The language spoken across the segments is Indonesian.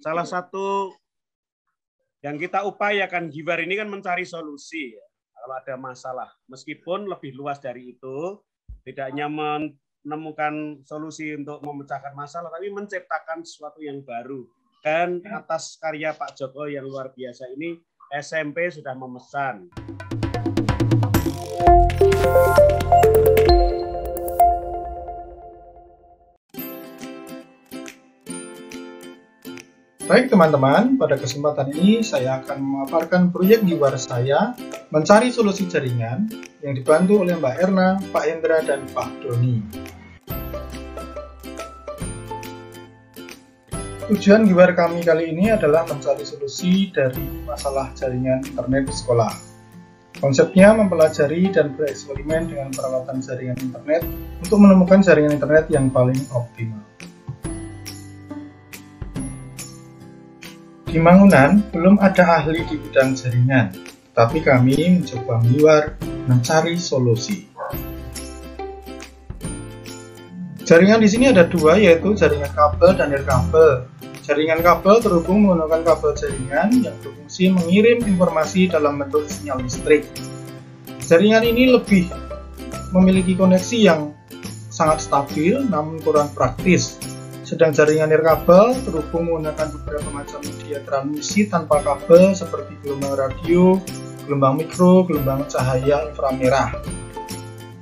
Salah satu yang kita upayakan Giwar ini kan mencari solusi ya, kalau ada masalah. Meskipun lebih luas dari itu, tidak hanya menemukan solusi untuk memecahkan masalah, tapi menciptakan sesuatu yang baru. Dan atas karya Pak Joko yang luar biasa ini, SMP sudah memesan. Baik teman-teman, pada kesempatan ini saya akan memaparkan proyek Giwar saya mencari solusi jaringan yang dibantu oleh Mbak Erna, Pak Hendra, dan Pak Doni. Tujuan Giwar kami kali ini adalah mencari solusi dari masalah jaringan internet di sekolah. Konsepnya mempelajari dan bereksperimen dengan perawatan jaringan internet untuk menemukan jaringan internet yang paling optimal. Di Mangunan belum ada ahli di bidang jaringan, tapi kami mencoba Giwar mencari solusi. Jaringan di sini ada dua, yaitu jaringan kabel dan nirkabel. Jaringan kabel terhubung menggunakan kabel jaringan yang berfungsi mengirim informasi dalam bentuk sinyal listrik. Jaringan ini lebih memiliki koneksi yang sangat stabil namun kurang praktis. Sedang jaringan nirkabel terhubung menggunakan beberapa macam media transmisi tanpa kabel seperti gelombang radio, gelombang mikro, gelombang cahaya inframerah.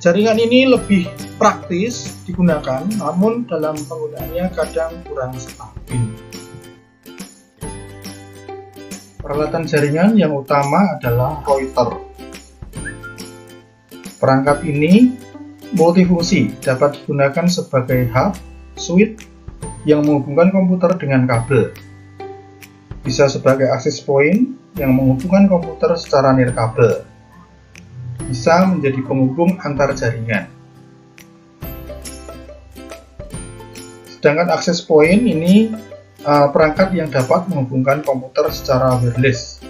Jaringan ini lebih praktis digunakan, namun dalam penggunaannya kadang kurang stabil. Peralatan jaringan yang utama adalah router. Perangkat ini multifungsi, dapat digunakan sebagai hub, switch, yang menghubungkan komputer dengan kabel. Bisa sebagai access point yang menghubungkan komputer secara nirkabel. Bisa menjadi penghubung antar jaringan. Sedangkan access point ini perangkat yang dapat menghubungkan komputer secara wireless.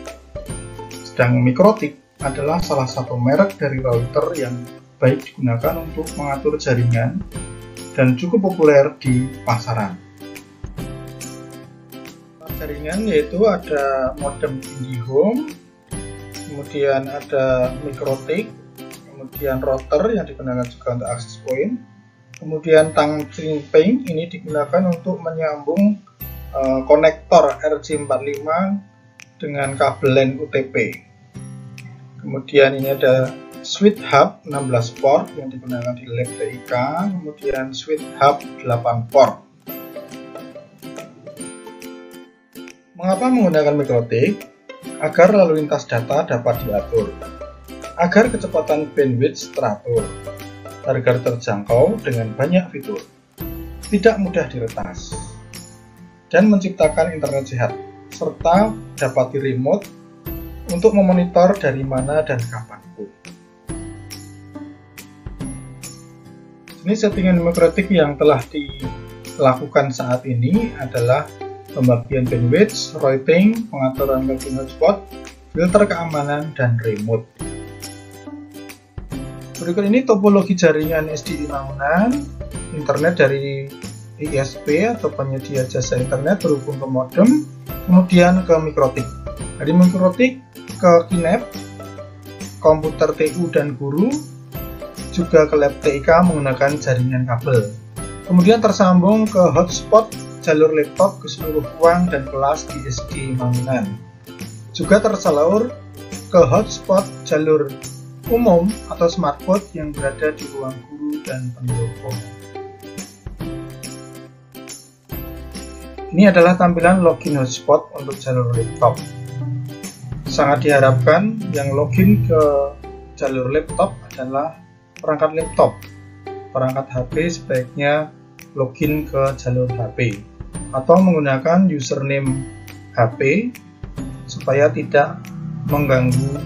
Sedang mikrotik adalah salah satu merek dari router yang baik digunakan untuk mengatur jaringan dan cukup populer di pasaran. Jaringan yaitu ada modem IndiHome, kemudian ada mikrotik, kemudian router yang digunakan juga untuk access point, kemudian tang string ping ini digunakan untuk menyambung konektor RJ45 dengan kabel LAN UTP. Kemudian ini ada switch hub 16 port yang digunakan di lab TIK, kemudian switch hub 8 port. Mengapa menggunakan mikrotik? Agar lalu lintas data dapat diatur, agar kecepatan bandwidth teratur, agar terjangkau dengan banyak fitur, tidak mudah diretas, dan menciptakan internet sehat, serta dapat di-remote untuk memonitor dari mana dan kapanpun. Jenis settingan mikrotik yang telah dilakukan saat ini adalah pembagian bandwidth, routing, pengaturan logging hotspot, filter keamanan, dan remote. Berikut ini topologi jaringan SDI Mangunan. Internet dari ISP atau penyedia jasa internet terhubung ke modem, kemudian ke mikrotik. Dari mikrotik ke KINEP, komputer TU dan guru, juga ke lab TIK menggunakan jaringan kabel. Kemudian tersambung ke hotspot jalur laptop ke seluruh ruang dan kelas di SD Mangunan. Juga tersalur ke hotspot jalur umum atau smartphone yang berada di ruang guru dan pendopo. Ini adalah tampilan login hotspot untuk jalur laptop. Sangat diharapkan yang login ke jalur laptop adalah perangkat laptop. Perangkat HP sebaiknya login ke jalur HP atau menggunakan username HP supaya tidak mengganggu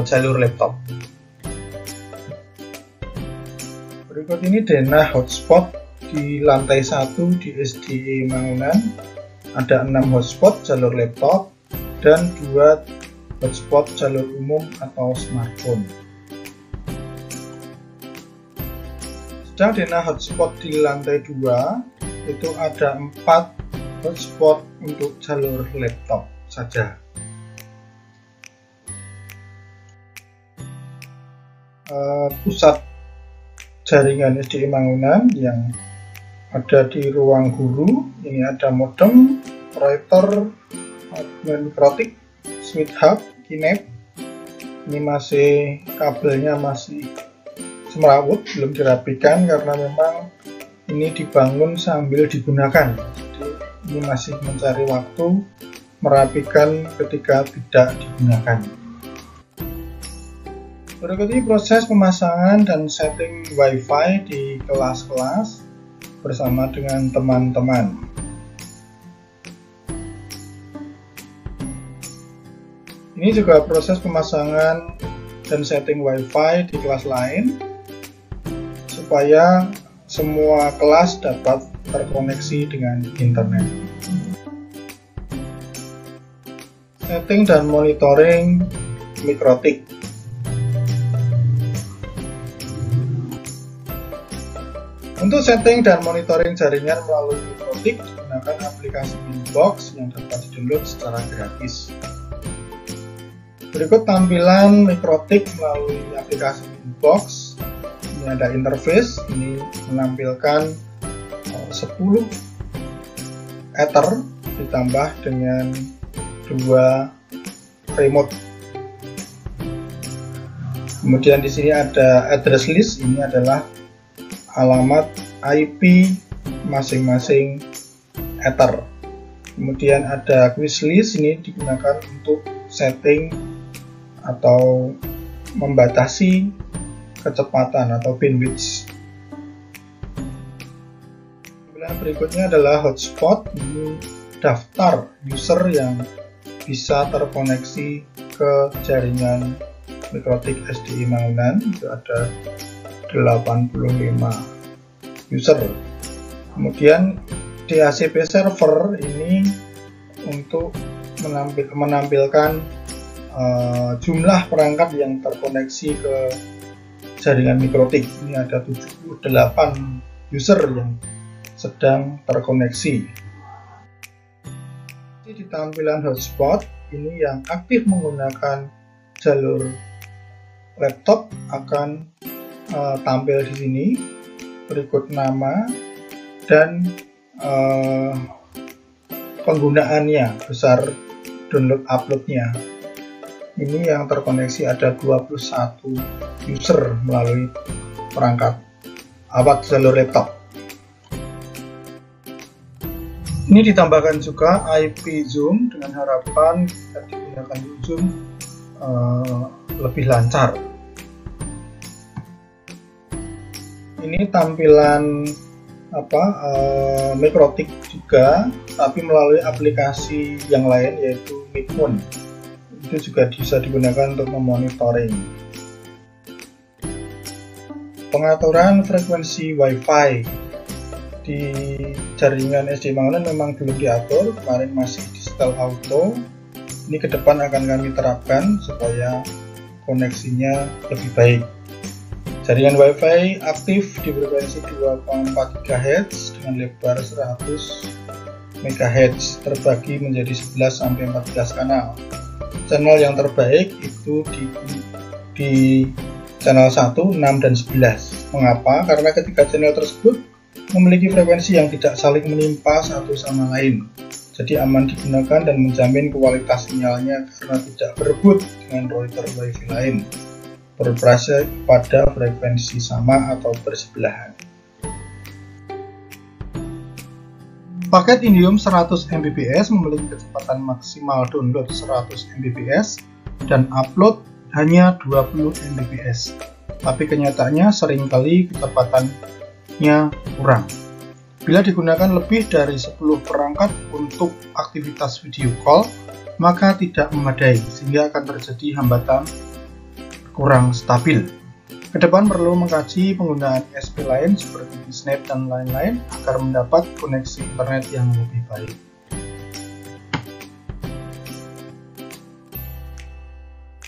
jalur laptop. Berikut ini denah hotspot di lantai 1 di SDI Mangunan. Ada 6 hotspot jalur laptop dan 2 hotspot jalur umum atau smartphone. Sedang denah hotspot di lantai 2 itu ada 4 hotspot untuk jalur laptop saja. Pusat jaringan SDI Mangunan yang ada di ruang guru, ini ada modem, router, mikrotik, switch hub, kinect. Ini masih kabelnya masih semrawut, belum dirapikan karena memang ini dibangun sambil digunakan. Jadi ini masih mencari waktu merapikan ketika tidak digunakan. Berikut proses pemasangan dan setting WiFi di kelas-kelas bersama dengan teman-teman. Ini juga proses pemasangan dan setting WiFi di kelas lain supaya semua kelas dapat terkoneksi dengan internet. Setting dan monitoring mikrotik. Untuk setting dan monitoring jaringan melalui mikrotik digunakan aplikasi Inbox yang dapat di-download secara gratis. Berikut tampilan mikrotik melalui aplikasi Inbox. Ini ada interface, ini menampilkan 10 Ether ditambah dengan 2 remote. Kemudian di sini ada address list, ini adalah alamat IP masing-masing Ether. Kemudian ada quiz list, ini digunakan untuk setting atau membatasi kecepatan atau bandwidth. Berikutnya adalah hotspot, ini daftar user yang bisa terkoneksi ke jaringan mikrotik SDI Mangunan. Itu ada 85 user. Kemudian DHCP server ini untuk menampilkan jumlah perangkat yang terkoneksi ke jaringan mikrotik. Ini ada 78 user yang sedang terkoneksi. Di tampilan hotspot ini yang aktif menggunakan jalur laptop akan tampil di sini, berikut nama dan penggunaannya, besar download uploadnya. Ini yang terkoneksi ada 21 user melalui perangkat jalur laptop. Ini ditambahkan juga IP zoom dengan harapan jika digunakan zoom lebih lancar. Ini tampilan mikrotik juga, tapi melalui aplikasi yang lain yaitu Midmoon. Itu juga bisa digunakan untuk memonitoring. Pengaturan frekuensi WiFi di jaringan SDI Mangunan memang belum diatur, kemarin masih di setel auto. Ini ke depan akan kami terapkan supaya koneksinya lebih baik. Jaringan WiFi aktif di frekuensi 2,4 GHz dengan lebar 100 MHz terbagi menjadi 11-14 kanal. Channel yang terbaik itu di channel 1, 6, dan 11. Mengapa? Karena ketiga channel tersebut memiliki frekuensi yang tidak saling menimpa satu sama lain. Jadi aman digunakan dan menjamin kualitas sinyalnya karena tidak berebut dengan router WiFi lain. Beroperasi pada frekuensi sama atau bersebelahan. Paket Indium 100 Mbps memiliki kecepatan maksimal download 100 Mbps dan upload hanya 20 Mbps. Tapi kenyataannya seringkali kecepatannya kurang. Bila digunakan lebih dari 10 perangkat untuk aktivitas video call, maka tidak memadai sehingga akan terjadi hambatan kurang stabil. Kedepan perlu mengkaji penggunaan SP lain seperti Snap dan lain-lain agar mendapat koneksi internet yang lebih baik.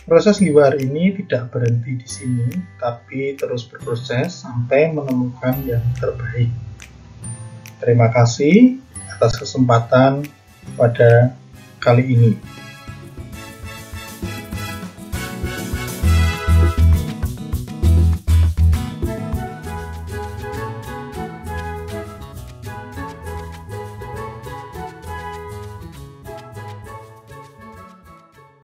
Proses GWAR ini tidak berhenti di sini, tapi terus berproses sampai menemukan yang terbaik. Terima kasih. atas kesempatan pada kali ini.